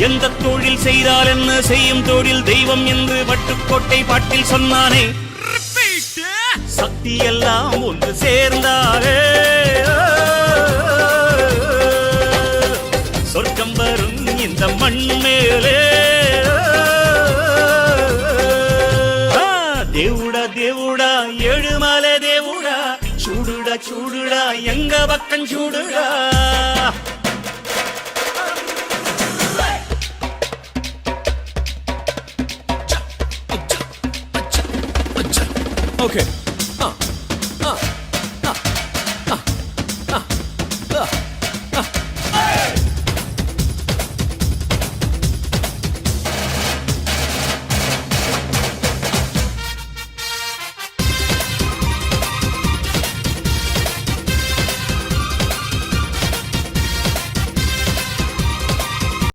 எந்த தொழில் செய்தால் என்ன செய்யும் தொழில் தெய்வம் என்று வட்டுக்கோட்டை பாட்டில் சொன்னானே. சக்தி எல்லாம் ஒன்று சேர்ந்தாலே சொர்க்கம் வரும் இந்த மண் மேலே. దేవుడా దేవుడా ఏడుమల దేవుడా చూడుడా చూడుడా ఎంగ పక్కం చూడుడా. Okay.